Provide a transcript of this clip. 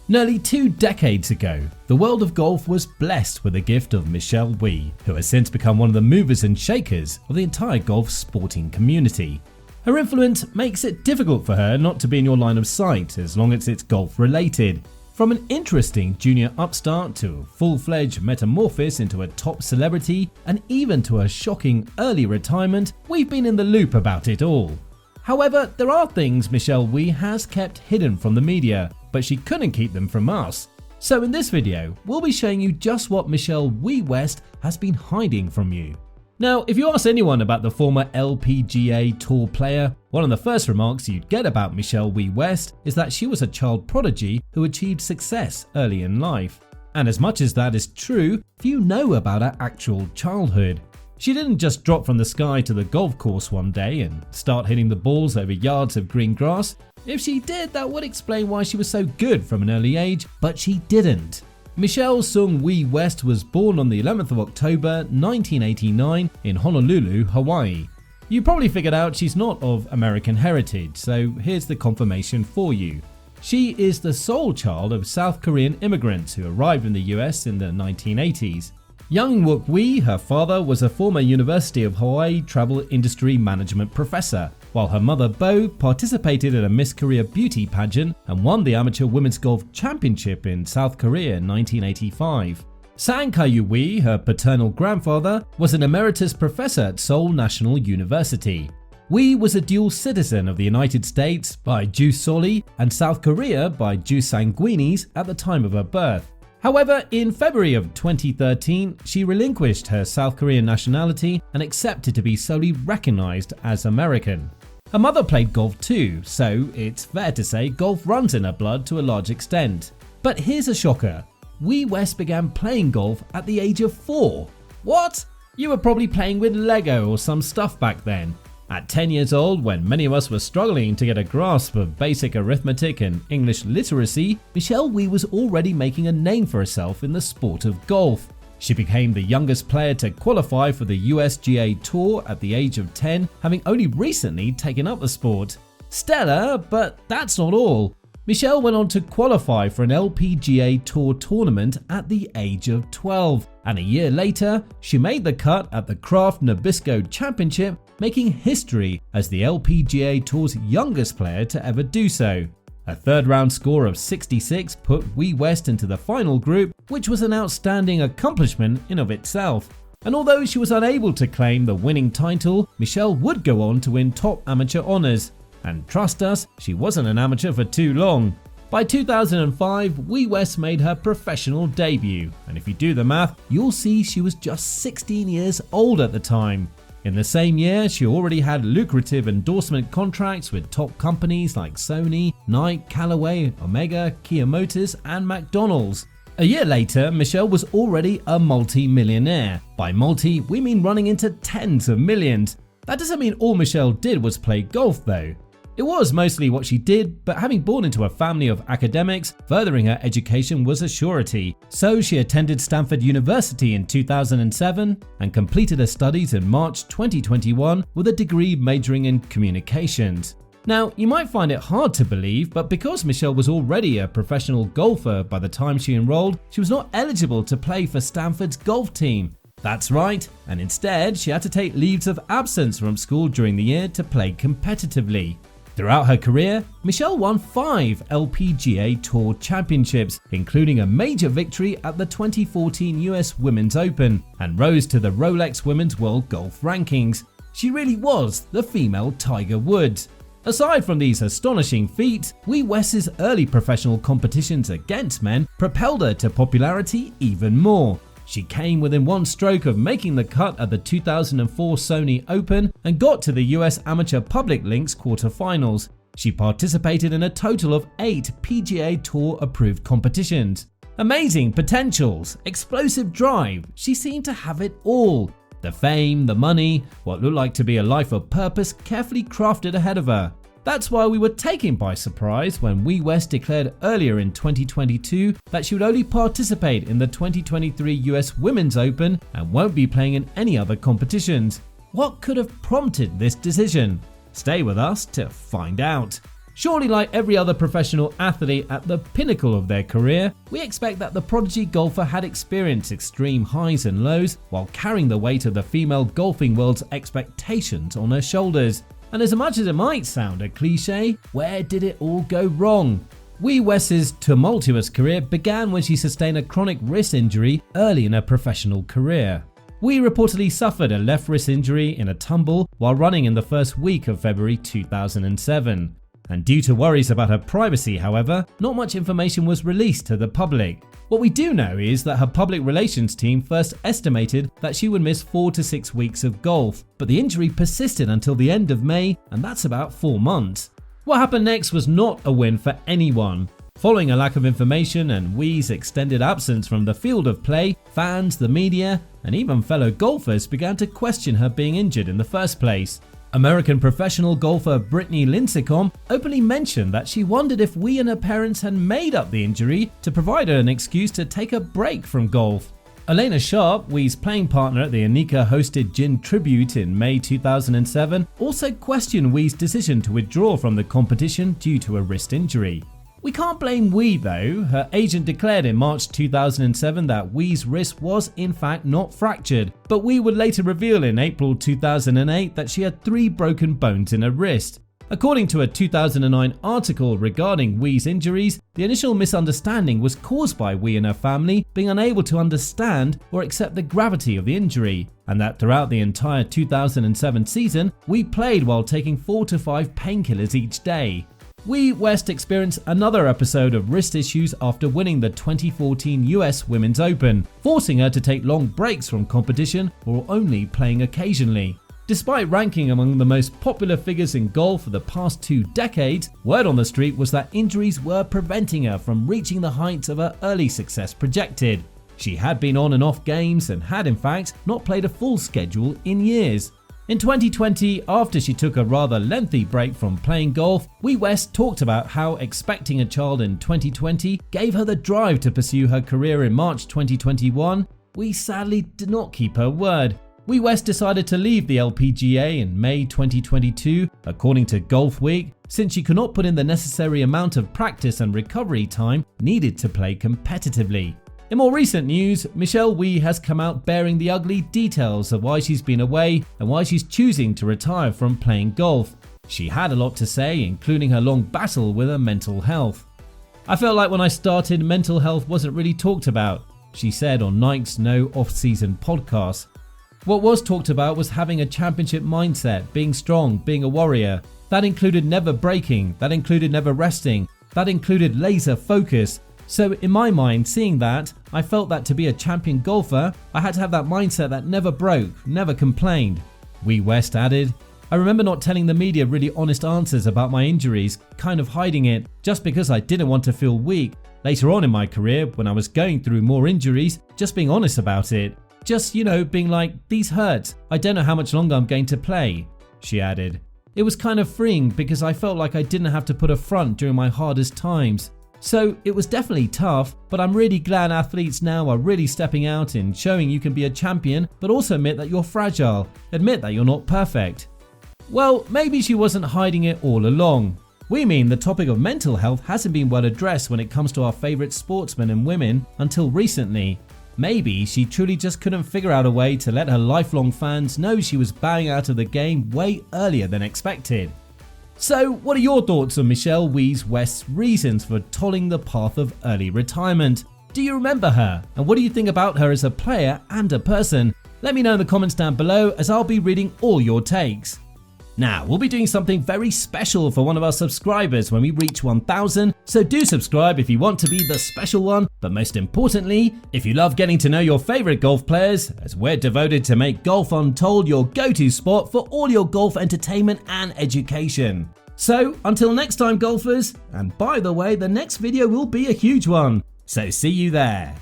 Nearly 2 decades ago, the world of golf was blessed with the gift of Michelle Wie, who has since become one of the movers and shakers of the entire golf sporting community. Her influence makes it difficult for her not to be in your line of sight as long as it's golf related. From an interesting junior upstart to a full-fledged metamorphosis into a top celebrity and even to a shocking early retirement, we've been in the loop about it all. However, there are things Michelle Wie has kept hidden from the media, but she couldn't keep them from us. So in this video, we'll be showing you just what Michelle Wie West has been hiding from you. Now, if you ask anyone about the former LPGA Tour player, one of the first remarks you'd get about Michelle Wie West is that she was a child prodigy who achieved success early in life. And as much as that is true, few know about her actual childhood. She didn't just drop from the sky to the golf course one day and start hitting the balls over yards of green grass. If she did, that would explain why she was so good from an early age, but she didn't. Michelle Sung Wie West was born on the 11th of October 1989 in Honolulu, Hawaii. You probably figured out she's not of American heritage, so here's the confirmation for you. She is the sole child of South Korean immigrants who arrived in the US in the 1980s. Young Wook Wie, her father, was a former University of Hawaii travel industry management professor, while her mother Bo participated in a Miss Korea beauty pageant and won the Amateur Women's Golf Championship in South Korea in 1985. Sang Kyu Wie, her paternal grandfather, was an emeritus professor at Seoul National University. Wie was a dual citizen of the United States by jus soli and South Korea by jus sanguinis at the time of her birth. However, in February of 2013, she relinquished her South Korean nationality and accepted to be solely recognized as American. Her mother played golf too, so it's fair to say golf runs in her blood to a large extent. But here's a shocker. Wie West began playing golf at the age of 4. What? You were probably playing with Lego or some stuff back then. At 10 years old, when many of us were struggling to get a grasp of basic arithmetic and English literacy, Michelle Wie was already making a name for herself in the sport of golf. She became the youngest player to qualify for the USGA Tour at the age of 10, having only recently taken up the sport. Stellar, but that's not all. Michelle went on to qualify for an LPGA Tour tournament at the age of 12, and a year later, she made the cut at the Kraft Nabisco Championship, making history as the LPGA Tour's youngest player to ever do so. A third-round score of 66 put Wie West into the final group, which was an outstanding accomplishment in of itself. And although she was unable to claim the winning title, Michelle would go on to win top amateur honors. And trust us, she wasn't an amateur for too long. By 2005, Wie West made her professional debut, and if you do the math, you'll see she was just 16 years old at the time. In the same year, she already had lucrative endorsement contracts with top companies like Sony, Nike, Callaway, Omega, Kia Motors, and McDonald's. A year later, Michelle was already a multi-millionaire. By multi, we mean running into tens of millions. That doesn't mean all Michelle did was play golf though. It was mostly what she did, but having born into a family of academics, furthering her education was a surety. So she attended Stanford University in 2007 and completed her studies in March 2021 with a degree majoring in communications. Now, you might find it hard to believe, but because Michelle was already a professional golfer by the time she enrolled, she was not eligible to play for Stanford's golf team. That's right, and instead she had to take leaves of absence from school during the year to play competitively. Throughout her career, Michelle won 5 LPGA Tour championships, including a major victory at the 2014 US Women's Open, and rose to the Rolex Women's World Golf Rankings. She really was the female Tiger Woods. Aside from these astonishing feats, Wie West's early professional competitions against men propelled her to popularity even more. She came within one stroke of making the cut at the 2004 Sony Open and got to the US Amateur Public Links quarterfinals. She participated in a total of 8 PGA Tour approved competitions. Amazing potentials, explosive drive, she seemed to have it all. The fame, the money, what looked like to be a life of purpose carefully crafted ahead of her. That's why we were taken by surprise when Wie West declared earlier in 2022 that she would only participate in the 2023 US Women's Open and won't be playing in any other competitions. What could have prompted this decision? Stay with us to find out. Surely, like every other professional athlete at the pinnacle of their career, we expect that the prodigy golfer had experienced extreme highs and lows while carrying the weight of the female golfing world's expectations on her shoulders. And as much as it might sound a cliche, where did it all go wrong? Wie West's tumultuous career began when she sustained a chronic wrist injury early in her professional career. Wie reportedly suffered a left wrist injury in a tumble while running in the first week of February 2007. And due to worries about her privacy, however, not much information was released to the public. What we do know is that her public relations team first estimated that she would miss 4 to 6 weeks of golf, but the injury persisted until the end of May, and that's about 4 months. What happened next was not a win for anyone. Following a lack of information and Wie's extended absence from the field of play, fans, the media, and even fellow golfers began to question her being injured in the first place. American professional golfer Brittany Lincecum openly mentioned that she wondered if Wie and her parents had made up the injury to provide her an excuse to take a break from golf. Elena Sharp, Wie's playing partner at the Anika-hosted Gin Tribute in May 2007, also questioned Wie's decision to withdraw from the competition due to a wrist injury. We can't blame Wie though. Her agent declared in March 2007 that Wie's wrist was in fact not fractured, but Wie would later reveal in April 2008 that she had 3 broken bones in her wrist. According to a 2009 article regarding Wie's injuries, the initial misunderstanding was caused by Wie and her family being unable to understand or accept the gravity of the injury, and that throughout the entire 2007 season, Wie played while taking 4 to 5 painkillers each day. Wie West experienced another episode of wrist issues after winning the 2014 US Women's Open, forcing her to take long breaks from competition or only playing occasionally. Despite ranking among the most popular figures in golf for the past 2 decades, word on the street was that injuries were preventing her from reaching the heights of her early success projected. She had been on and off games and had in fact not played a full schedule in years. In 2020, after she took a rather lengthy break from playing golf, Wie West talked about how expecting a child in 2020 gave her the drive to pursue her career in March 2021. Wie sadly did not keep her word. Wie West decided to leave the LPGA in May 2022, according to Golf Week, since she could not put in the necessary amount of practice and recovery time needed to play competitively. In more recent news, Michelle Wie has come out bearing the ugly details of why she's been away and why she's choosing to retire from playing golf. She had a lot to say, including her long battle with her mental health. "I felt like when I started, mental health wasn't really talked about," she said on Nike's No Off-Season podcast. "What was talked about was having a championship mindset, being strong, being a warrior. That included never breaking, that included never resting, that included laser focus. So in my mind, seeing that, I felt that to be a champion golfer, I had to have that mindset that never broke, never complained." Wie West added, "I remember not telling the media really honest answers about my injuries, kind of hiding it, just because I didn't want to feel weak. Later on in my career, when I was going through more injuries, just being honest about it. Just, being like, these hurt, I don't know how much longer I'm going to play," she added. "It was kind of freeing because I felt like I didn't have to put a front during my hardest times. So it was definitely tough, but I'm really glad athletes now are really stepping out and showing you can be a champion, but also admit that you're fragile, admit that you're not perfect." Well, maybe she wasn't hiding it all along. We mean the topic of mental health hasn't been well addressed when it comes to our favourite sportsmen and women until recently. Maybe she truly just couldn't figure out a way to let her lifelong fans know she was bowing out of the game way earlier than expected. So, what are your thoughts on Michelle Wie West's reasons for tolling the path of early retirement? Do you remember her? And what do you think about her as a player and a person? Let me know in the comments down below, as I'll be reading all your takes. Now, we'll be doing something very special for one of our subscribers when we reach 1,000, so do subscribe if you want to be the special one, but most importantly, if you love getting to know your favourite golf players, as we're devoted to make Golf Untold your go-to spot for all your golf entertainment and education. So, until next time golfers, and by the way, the next video will be a huge one, so see you there.